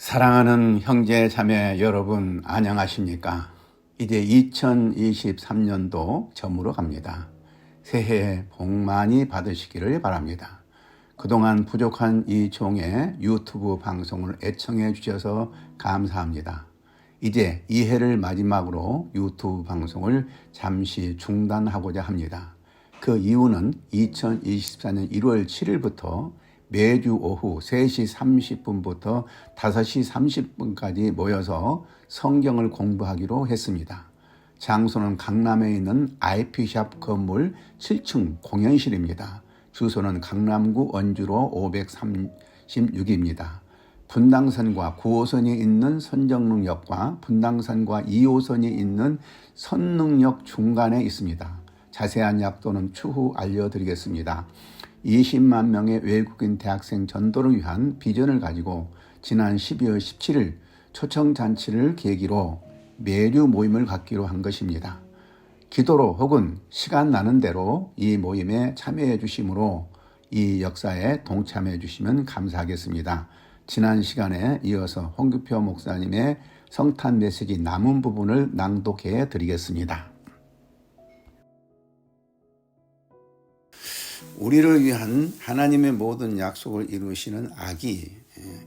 사랑하는 형제 자매 여러분 안녕하십니까? 이제 2023년도 저물어 갑니다. 새해 복 많이 받으시기를 바랍니다. 그동안 부족한 이 종의 유튜브 방송을 애청해 주셔서 감사합니다. 이제 이 해를 마지막으로 유튜브 방송을 잠시 중단하고자 합니다. 그 이유는 2024년 1월 7일부터 매주 오후 3시 30분부터 5시 30분까지 모여서 성경을 공부하기로 했습니다. 장소는 강남에 있는 IP샵 건물 7층 공연실입니다. 주소는 강남구 원주로 536입니다. 분당선과 9호선이 있는 선정릉역과 분당선과 2호선이 있는 선릉역 중간에 있습니다. 자세한 약도는 추후 알려드리겠습니다. 20만 명의 외국인 대학생 전도를 위한 비전을 가지고 지난 12월 17일 초청잔치를 계기로 매주 모임을 갖기로 한 것입니다. 기도로 혹은 시간 나는 대로 이 모임에 참여해 주심으로 이 역사에 동참해 주시면 감사하겠습니다. 지난 시간에 이어서 홍규표 목사님의 성탄 메시지 남은 부분을 낭독해 드리겠습니다. 우리를 위한 하나님의 모든 약속을 이루시는 아기,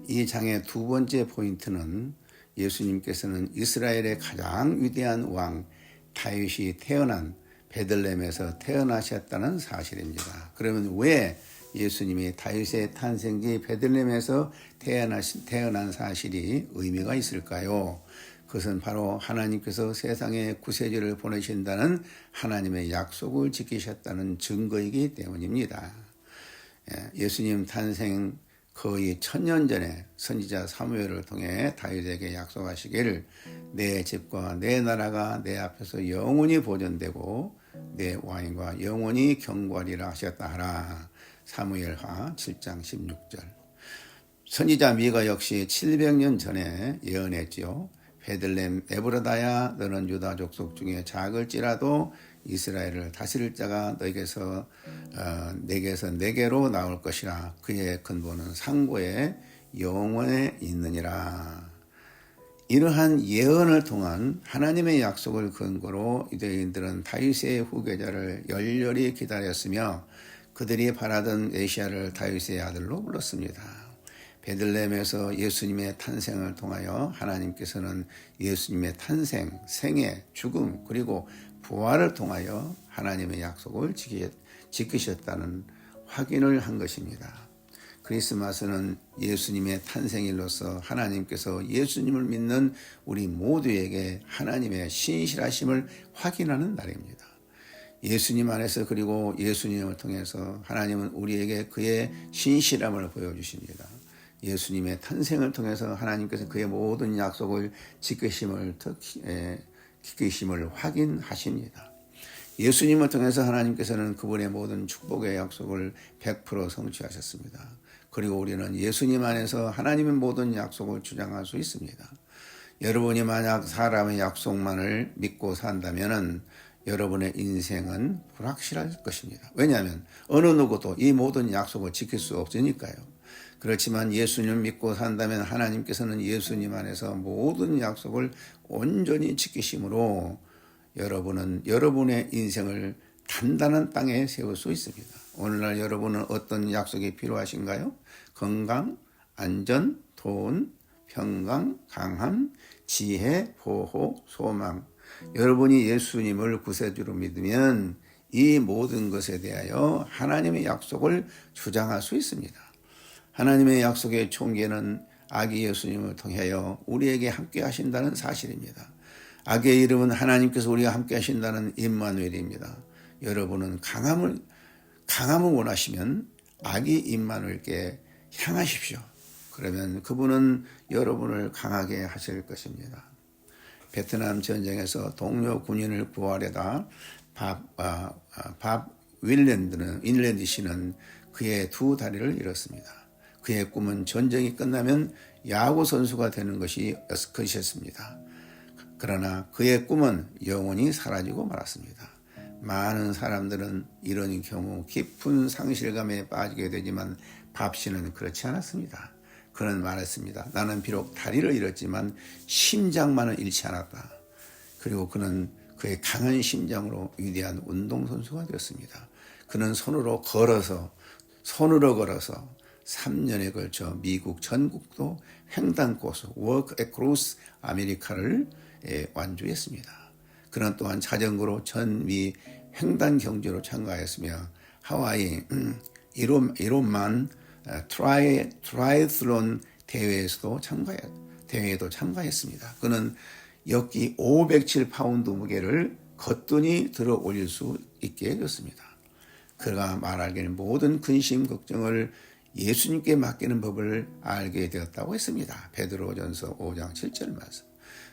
이 장의 두 번째 포인트는 예수님께서는 이스라엘의 가장 위대한 왕 다윗이 태어난 베들레헴에서 태어나셨다는 사실입니다. 그러면 왜 예수님이 다윗의 탄생지 베들레헴에서 태어난 사실이 의미가 있을까요? 그것은 바로 하나님께서 세상에 구세주를 보내신다는 하나님의 약속을 지키셨다는 증거이기 때문입니다. 예수님 탄생 거의 1000년 전에 선지자 사무엘을 통해 다윗에게 약속하시기를 내 집과 내 나라가 내 앞에서 영원히 보존되고 내 왕과 영원히 경고하리라 하셨다 하라. 사무엘하 7장 16절. 선지자 미가 역시 700년 전에 예언했지요. 베들레헴 에브라다야 너는 유다 족속 중에 작을지라도 이스라엘을 다스릴 자가 내게서 내게로 나올 것이라. 그의 근본은 상고의 영원에 있느니라. 이러한 예언을 통한 하나님의 약속을 근거로 유대인들은 다윗의 후계자를 열렬히 기다렸으며 그들이 바라던 메시아를 다윗의 아들로 불렀습니다. 베들레헴에서 예수님의 탄생을 통하여 하나님께서는 예수님의 탄생, 생애, 죽음 그리고 부활을 통하여 하나님의 약속을 지키셨다는 확인을 한 것입니다. 크리스마스는 예수님의 탄생일로서 하나님께서 예수님을 믿는 우리 모두에게 하나님의 신실하심을 확인하는 날입니다. 예수님 안에서 그리고 예수님을 통해서 하나님은 우리에게 그의 신실함을 보여주십니다. 예수님의 탄생을 통해서 하나님께서 그의 모든 약속을 지키심을 확인하십니다. 예수님을 통해서 하나님께서는 그분의 모든 축복의 약속을 100% 성취하셨습니다. 그리고 우리는 예수님 안에서 하나님의 모든 약속을 주장할 수 있습니다. 여러분이 만약 사람의 약속만을 믿고 산다면 여러분의 인생은 불확실할 것입니다. 왜냐하면 어느 누구도 이 모든 약속을 지킬 수 없으니까요. 그렇지만 예수님을 믿고 산다면 하나님께서는 예수님 안에서 모든 약속을 온전히 지키심으로 여러분은 여러분의 인생을 단단한 땅에 세울 수 있습니다. 오늘날 여러분은 어떤 약속이 필요하신가요? 건강, 안전, 돈, 평강, 강함, 지혜, 보호, 소망. 여러분이 예수님을 구세주로 믿으면 이 모든 것에 대하여 하나님의 약속을 주장할 수 있습니다. 하나님의 약속의 총계는 아기 예수님을 통하여 우리에게 함께 하신다는 사실입니다. 아기의 이름은 하나님께서 우리와 함께 하신다는 임마누엘입니다. 여러분은 강함을 원하시면 아기 임마누엘께 향하십시오. 그러면 그분은 여러분을 강하게 하실 것입니다. 베트남 전쟁에서 동료 군인을 구하려다 밥 윌랜드 씨는 그의 두 다리를 잃었습니다. 그의 꿈은 전쟁이 끝나면 야구 선수가 되는 것이었습니다. 그러나 그의 꿈은 영원히 사라지고 말았습니다. 많은 사람들은 이런 경우 깊은 상실감에 빠지게 되지만 밥 씨는 그렇지 않았습니다. 그는 말했습니다. 나는 비록 다리를 잃었지만 심장만은 잃지 않았다. 그리고 그는 그의 강한 심장으로 위대한 운동선수가 되었습니다. 그는 손으로 걸어서 3년에 걸쳐 미국 전국도 횡단코스 Walk Across America를 완주했습니다. 그는 또한 자전거로 전미 횡단 경주로 참가했으며 하와이 이론만 트라이애슬론 대회에도 참가했습니다. 그는 역기 507파운드 무게를 거뜬히 들어 올릴 수 있게 해줬습니다. 그가 말하기를 모든 근심 걱정을 예수님께 맡기는 법을 알게 되었다고 했습니다. 베드로전서 5장 7절 말씀.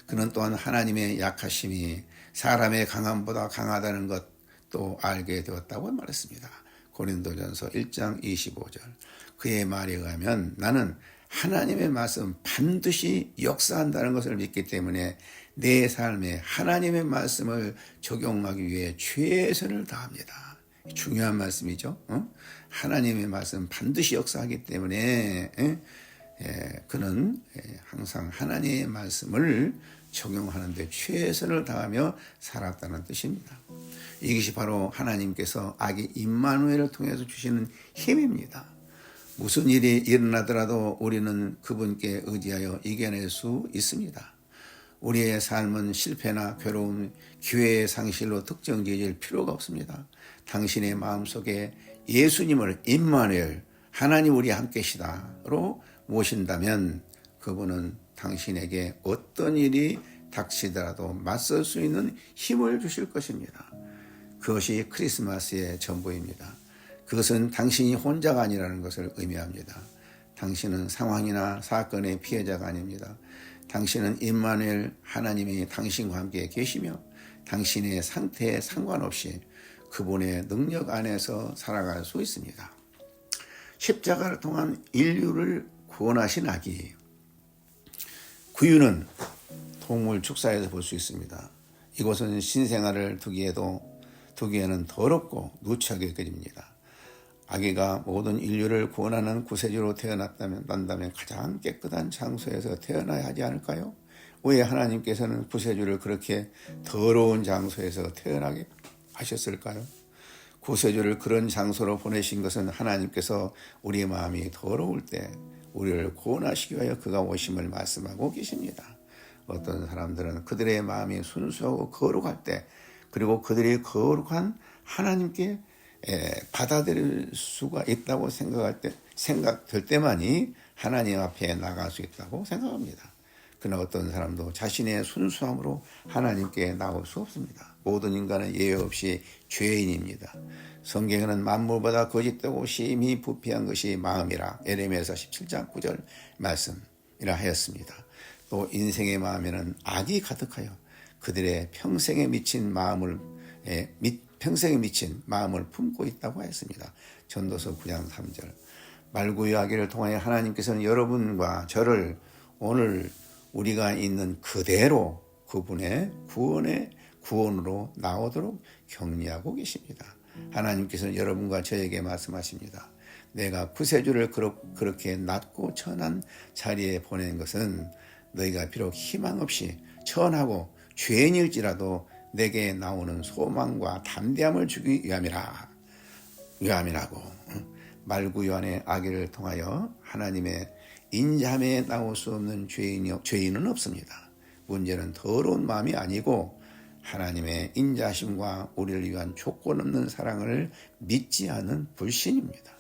그는 또한 하나님의 약하심이 사람의 강함보다 강하다는 것도 알게 되었다고 말했습니다. 고린도전서 1장 25절. 그의 말에 의하면 나는 하나님의 말씀 반드시 역사한다는 것을 믿기 때문에 내 삶에 하나님의 말씀을 적용하기 위해 최선을 다합니다. 중요한 말씀이죠. 하나님의 말씀 반드시 역사하기 때문에 그는 항상 하나님의 말씀을 적용하는 데 최선을 다하며 살았다는 뜻입니다. 이것이 바로 하나님께서 아기 임마누엘을 통해서 주시는 힘입니다. 무슨 일이 일어나더라도 우리는 그분께 의지하여 이겨낼 수 있습니다. 우리의 삶은 실패나 괴로움, 기회의 상실로 특정지어질 필요가 없습니다. 당신의 마음속에 예수님을 임마누엘, 하나님 우리 함께 계시다로 모신다면 그분은 당신에게 어떤 일이 닥치더라도 맞설 수 있는 힘을 주실 것입니다. 그것이 크리스마스의 전부입니다. 그것은 당신이 혼자가 아니라는 것을 의미합니다. 당신은 상황이나 사건의 피해자가 아닙니다. 당신은 임마누엘 하나님이 당신과 함께 계시며 당신의 상태에 상관없이 그분의 능력 안에서 살아갈 수 있습니다. 십자가를 통한 인류를 구원하신 아기. 구유는 동물 축사에서 볼 수 있습니다. 이곳은 신생아를 두기에는 더럽고 누추하게 여겨집니다. 아기가 모든 인류를 구원하는 구세주로 태어난다면 가장 깨끗한 장소에서 태어나야 하지 않을까요? 왜 하나님께서는 구세주를 그렇게 더러운 장소에서 태어나게 하셨을까요? 구세주를 그런 장소로 보내신 것은 하나님께서 우리의 마음이 더러울 때 우리를 구원하시기 위하여 그가 오심을 말씀하고 계십니다. 어떤 사람들은 그들의 마음이 순수하고 거룩할 때 그리고 그들이 거룩한 하나님께 받아들일 수가 있다고 생각될 때만이 하나님 앞에 나갈 수 있다고 생각합니다. 그러나 어떤 사람도 자신의 순수함으로 하나님께 나올 수 없습니다. 모든 인간은 예외 없이 죄인입니다. 성경에는 만물보다 거짓되고 심히 부패한 것이 마음이라 에레미야 17장 9절 말씀이라 하였습니다. 또 인생의 마음에는 악이 가득하여 그들의 평생에 미친 마음을 품고 있다고 했습니다. 전도서 9장 3절. 말구유하기를 통하여 하나님께서는 여러분과 저를 오늘 우리가 있는 그대로 그분의 구원으로 나오도록 격려하고 계십니다. 하나님께서는 여러분과 저에게 말씀하십니다. 내가 구세주를 그렇게 낮고 천한 자리에 보낸 것은 너희가 비록 희망 없이 천하고 죄인일지라도 내게 나오는 소망과 담대함을 주기 위함이라고. 말구유한의 아기를 통하여 하나님의 인자함에 나올 수 없는 죄인은 없습니다. 문제는 더러운 마음이 아니고 하나님의 인자하심과 우리를 위한 조건 없는 사랑을 믿지 않은 불신입니다.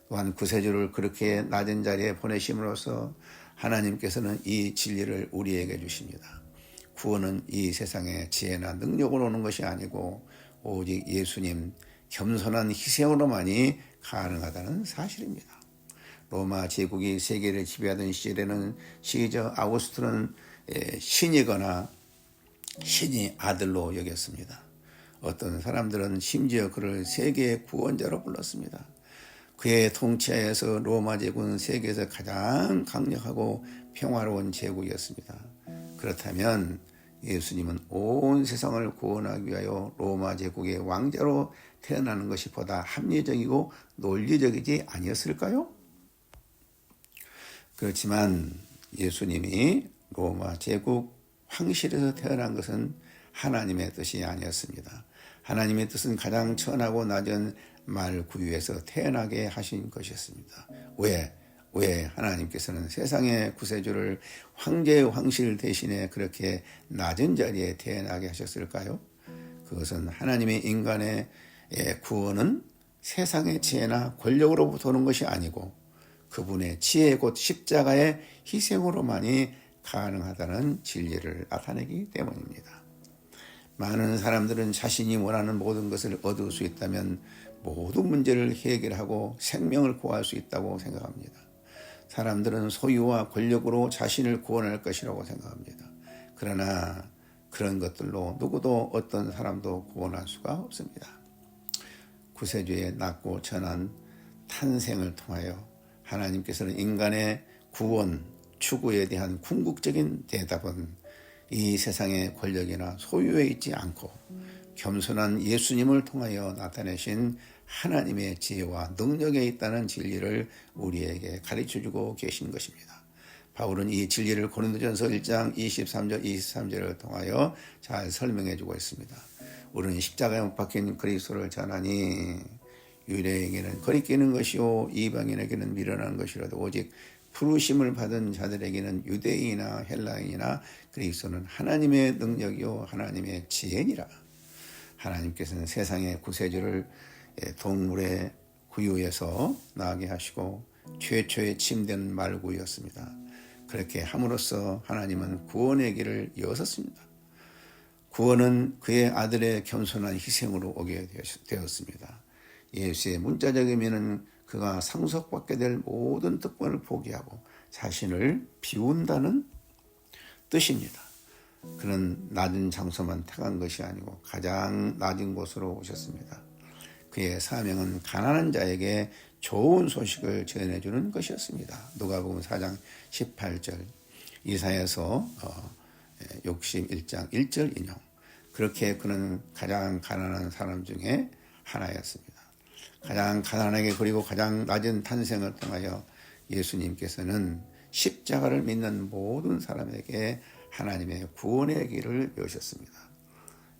또한 구세주를 그렇게 낮은 자리에 보내심으로써 하나님께서는 이 진리를 우리에게 주십니다. 구원은 이 세상의 지혜나 능력으로 오는 것이 아니고 오직 예수님 겸손한 희생으로만이 가능하다는 사실입니다. 로마 제국이 세계를 지배하던 시절에는 시저 아우구스토는 신이거나 신이 아들로 여겼습니다. 어떤 사람들은 심지어 그를 세계의 구원자로 불렀습니다. 그의 통치하에서 로마 제국은 세계에서 가장 강력하고 평화로운 제국이었습니다. 그렇다면 예수님은 온 세상을 구원하기 위하여 로마 제국의 왕자로 태어나는 것이 보다 합리적이고 논리적이지 아니었을까요? 그렇지만 예수님이 로마 제국 황실에서 태어난 것은 하나님의 뜻이 아니었습니다. 하나님의 뜻은 가장 천하고 낮은 말구유에서 태어나게 하신 것이었습니다. 왜 하나님께서는 세상의 구세주를 황제의 황실 대신에 그렇게 낮은 자리에 태어나게 하셨을까요? 그것은 하나님의 인간의 구원은 세상의 지혜나 권력으로부터 오는 것이 아니고 그분의 지혜 곧 십자가의 희생으로만이 가능하다는 진리를 나타내기 때문입니다. 많은 사람들은 자신이 원하는 모든 것을 얻을 수 있다면 모든 문제를 해결하고 생명을 구할 수 있다고 생각합니다. 사람들은 소유와 권력으로 자신을 구원할 것이라고 생각합니다. 그러나 그런 것들로 누구도 어떤 사람도 구원할 수가 없습니다. 구세주의 낮고 천한 탄생을 통하여 하나님께서는 인간의 구원, 추구에 대한 궁극적인 대답은 이 세상의 권력이나 소유에 있지 않고 겸손한 예수님을 통하여 나타내신 하나님의 지혜와 능력에 있다는 진리를 우리에게 가르쳐주고 계신 것입니다. 바울은 이 진리를 고린도전서 1장 23절 23절을 통하여 잘 설명해주고 있습니다. 우리는 십자가에 못 박힌 그리스도를 전하니 유대인에게는 거리끼는 것이요 이방인에게는 미련한 것이라도 오직 부르심을 받은 자들에게는 유대인이나 헬라인이나 그리스도는 하나님의 능력이요 하나님의 지혜니라. 하나님께서는 세상의 구세주를 동물의 구유에서 나게 하시고 최초의 침된 말구유였습니다. 그렇게 함으로써 하나님은 구원의 길을 여셨습니다. 구원은 그의 아들의 겸손한 희생으로 오게 되었습니다. 예수의 문자적 의미는 그가 상속받게 될 모든 특권을 포기하고 자신을 비운다는 뜻입니다. 그는 낮은 장소만 택한 것이 아니고 가장 낮은 곳으로 오셨습니다. 그의 사명은 가난한 자에게 좋은 소식을 전해주는 것이었습니다. 누가복음 4장 18절, 이사야서 61장 1절 인용. 그렇게 그는 가장 가난한 사람 중에 하나였습니다. 가장 가난하게 그리고 가장 낮은 탄생을 통하여 예수님께서는 십자가를 믿는 모든 사람에게 하나님의 구원의 길을 여셨습니다.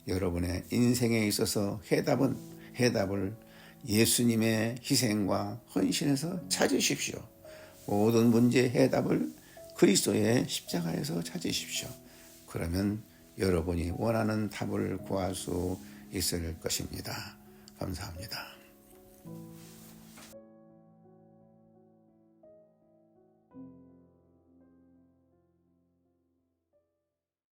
여러분의 인생에 있어서 해답을 예수님의 희생과 헌신에서 찾으십시오. 모든 문제의 해답을 그리스도의 십자가에서 찾으십시오. 그러면 여러분이 원하는 답을 구할 수 있을 것입니다. 감사합니다.